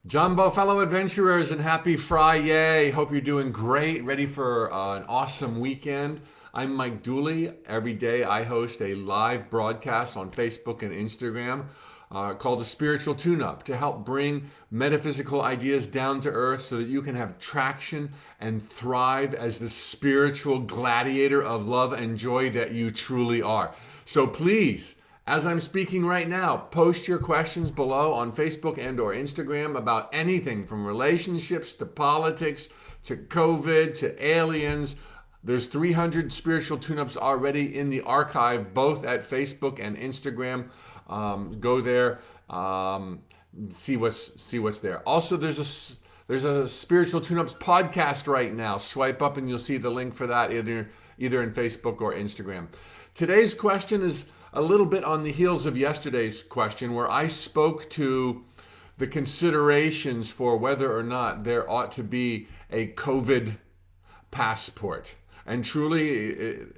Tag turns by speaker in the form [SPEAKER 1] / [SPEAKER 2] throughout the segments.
[SPEAKER 1] Jumbo, fellow adventurers, and happy Friday. Hope you're doing great, ready for an awesome weekend. I'm Mike Dooley. Every day I host a live broadcast on Facebook and Instagram called a Spiritual Tune-Up to help bring metaphysical ideas down to earth so that you can have traction and thrive as the spiritual gladiator of love and joy that you truly are. So please, as I'm speaking right now, post your questions below on Facebook and or Instagram about anything from relationships to politics to COVID to aliens. There's 300 spiritual tune-ups already in the archive, both at Facebook and Instagram. Go there, see what's there. Also, there's a spiritual tune-ups podcast right now. Swipe up and you'll see the link for that either in Facebook or Instagram. Today's question is a little bit on the heels of yesterday's question, where I spoke to the considerations for whether or not there ought to be a COVID passport. And truly,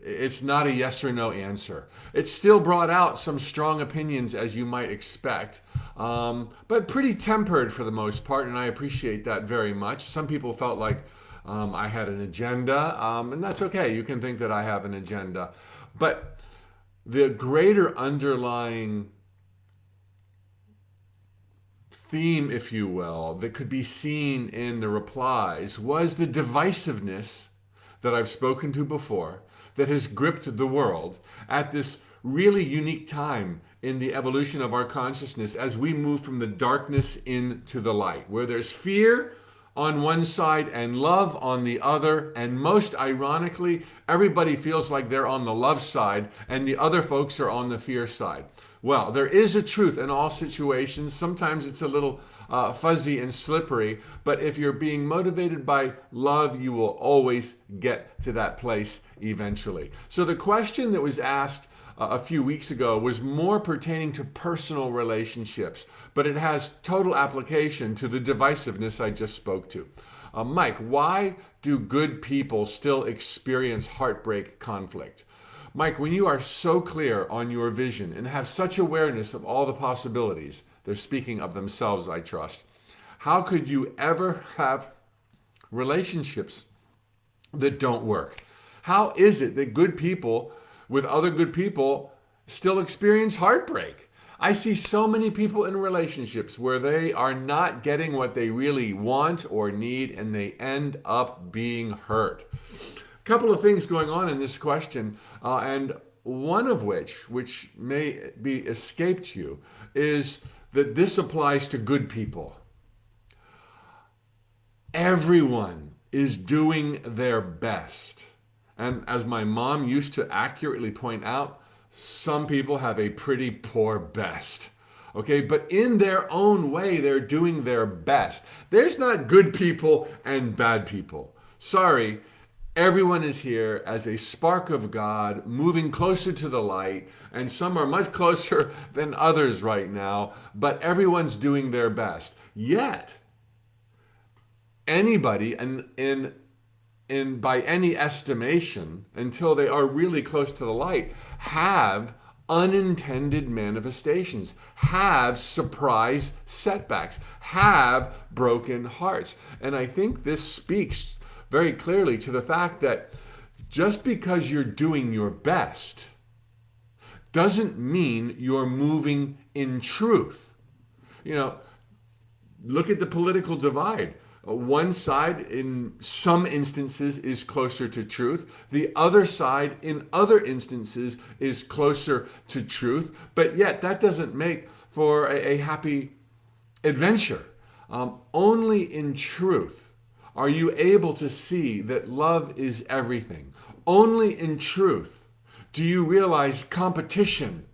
[SPEAKER 1] it's not a yes or no answer. It still brought out some strong opinions, as you might expect, but pretty tempered for the most part, and I appreciate that very much. Some people felt like I had an agenda, and that's okay. You can think that I have an agenda. But the greater underlying theme, if you will, that could be seen in the replies was the divisiveness that I've spoken to before that has gripped the world at this really unique time in the evolution of our consciousness as we move from the darkness into the light, where there's fear on one side and love on the other, and most ironically, everybody feels like they're on the love side and the other folks are on the fear side. Well, there is a truth in all situations. Sometimes it's a little fuzzy and slippery, but if you're being motivated by love, you will always get to that place eventually. So the question that was asked a few weeks ago was more pertaining to personal relationships, but it has total application to the divisiveness I just spoke to. Mike, why do good people still experience heartbreak conflict? Mike, when you are so clear on your vision and have such awareness of all the possibilities, they're speaking of themselves, I trust, how could you ever have relationships that don't work? How is it that good people with other good people still experience heartbreak? I see so many people in relationships where they are not getting what they really want or need, and they end up being hurt. A couple of things going on in this question, and one of which may be escaped you, is that this applies to good people. Everyone is doing their best. And as my mom used to accurately point out, some people have a pretty poor best. Okay, but in their own way, they're doing their best. There's not good people and bad people. Sorry, everyone is here as a spark of God, moving closer to the light, and some are much closer than others right now, but everyone's doing their best. Yet, anybody in by any estimation, until they are really close to the light, have unintended manifestations, have surprise setbacks, have broken hearts. And I think this speaks very clearly to the fact that just because you're doing your best doesn't mean you're moving in truth. You know, look at the political divide. One side, in some instances, is closer to truth. The other side, in other instances, is closer to truth. But yet, that doesn't make for a happy adventure. Only in truth are you able to see that love is everything. Only in truth do you realize competition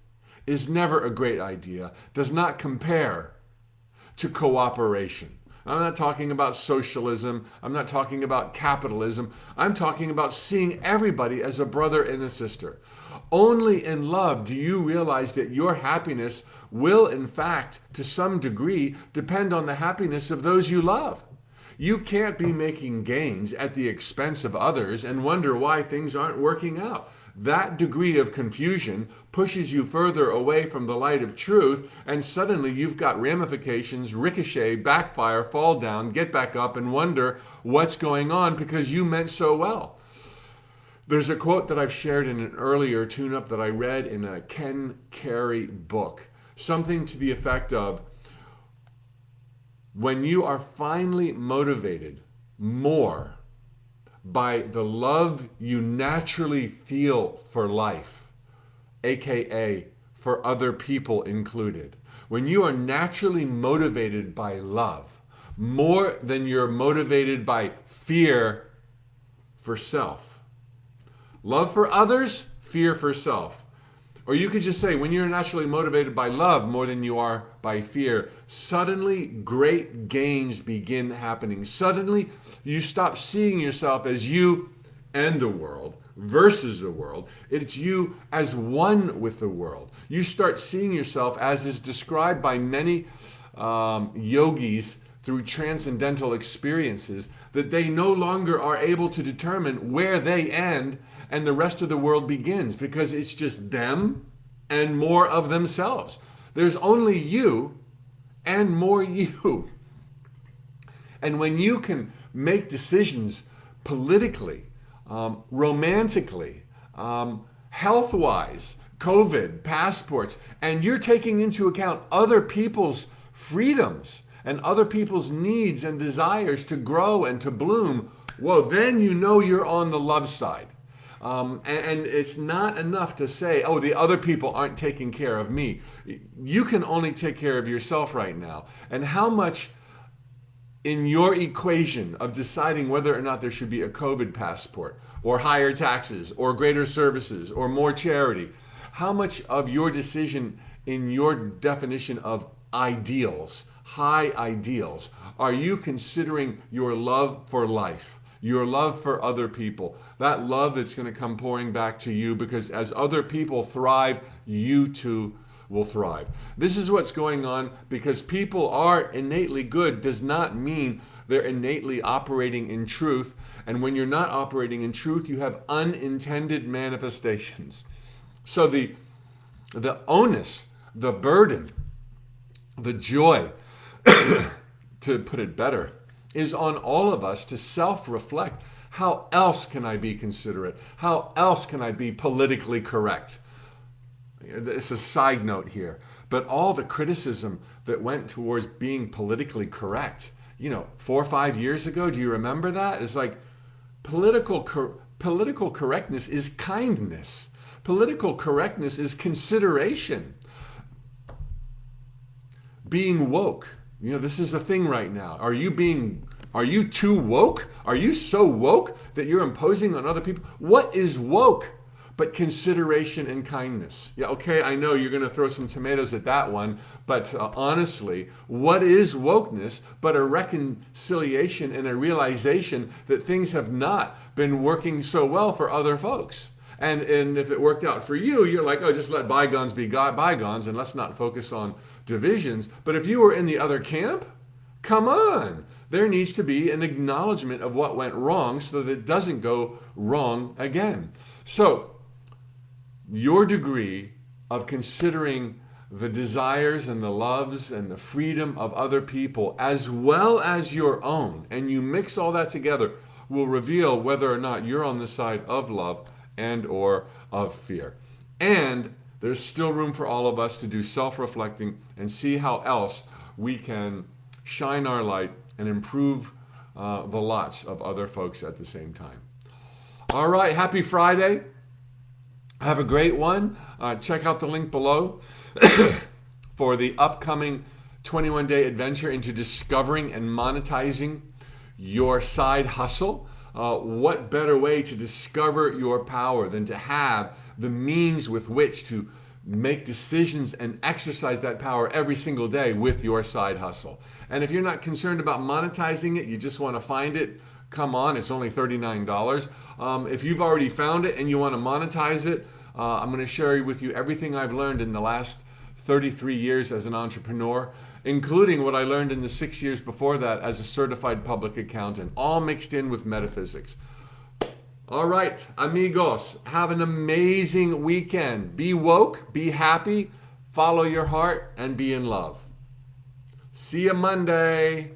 [SPEAKER 1] is never a great idea, does not compare to cooperation. I'm not talking about socialism. I'm not talking about capitalism. I'm talking about seeing everybody as a brother and a sister. Only in love do you realize that your happiness will, in fact, to some degree, depend on the happiness of those you love. You can't be making gains at the expense of others and wonder why things aren't working out. that degree of confusion pushes you further away from the light of truth, and suddenly you've got ramifications, ricochet, backfire, fall down, get back up, and wonder what's going on because you meant so well. There's a quote that I've shared in an earlier tune-up that I read in a Ken Carey book. Something to the effect of, when you are finally motivated more by the love you naturally feel for life, aka for other people included, when you are naturally motivated by love more than you're motivated by fear for self. Love for others, fear for self. Or you could just say, when you're naturally motivated by love more than you are by fear, suddenly great gains begin happening. Suddenly you stop seeing yourself as you and the world versus the world. It's you as one with the world. You start seeing yourself, as is described by many yogis through transcendental experiences, that they no longer are able to determine where they end and the rest of the world begins, because it's just them and more of themselves. There's only you and more you. And when you can make decisions politically, romantically, health-wise, COVID, passports, and you're taking into account other people's freedoms and other people's needs and desires to grow and to bloom, whoa, then you know you're on the love side. And it's not enough to say, oh, the other people aren't taking care of me. You can only take care of yourself right now. And how much in your equation of deciding whether or not there should be a COVID passport or higher taxes or greater services or more charity, how much of your decision in your definition of ideals, high ideals, are you considering your love for life? Your love for other people, that love that's going to come pouring back to you, because as other people thrive, you too will thrive. This is what's going on. Because people are innately good does not mean they're innately operating in truth. And when you're not operating in truth, you have unintended manifestations. So the onus, the burden, the joy, to put it better, is on all of us to self-reflect. How else can I be considerate? How else can I be politically correct? It's a side note here, but all the criticism that went towards being politically correct, 4 or 5 years ago, do you remember that? It's like political correctness is kindness. Political correctness is consideration. Being woke. This is a thing right now. Are you too woke? Are you so woke that you're imposing on other people? What is woke but consideration and kindness? Yeah, okay, I know you're going to throw some tomatoes at that one, but honestly, what is wokeness but a reconciliation and a realization that things have not been working so well for other folks? And if it worked out for you, you're like, oh, just let bygones be bygones and let's not focus on divisions. But if you were in the other camp, come on. There needs to be an acknowledgement of what went wrong so that it doesn't go wrong again. So your degree of considering the desires and the loves and the freedom of other people as well as your own, and you mix all that together, will reveal whether or not you're on the side of love and or of fear. And there's still room for all of us to do self-reflecting and see how else we can shine our light and improve the lots of other folks at the same time. All right, happy Friday. Have a great one. Check out the link below for the upcoming 21-day adventure into discovering and monetizing your side hustle. What better way to discover your power than to have the means with which to make decisions and exercise that power every single day with your side hustle. And if you're not concerned about monetizing it, you just want to find it, come on, it's only $39. If you've already found it and you want to monetize it, I'm going to share with you everything I've learned in the last 33 years as an entrepreneur, including what I learned in the 6 years before that as a certified public accountant, all mixed in with metaphysics. All right, amigos, have an amazing weekend. Be woke, be happy, follow your heart, and be in love. See you Monday.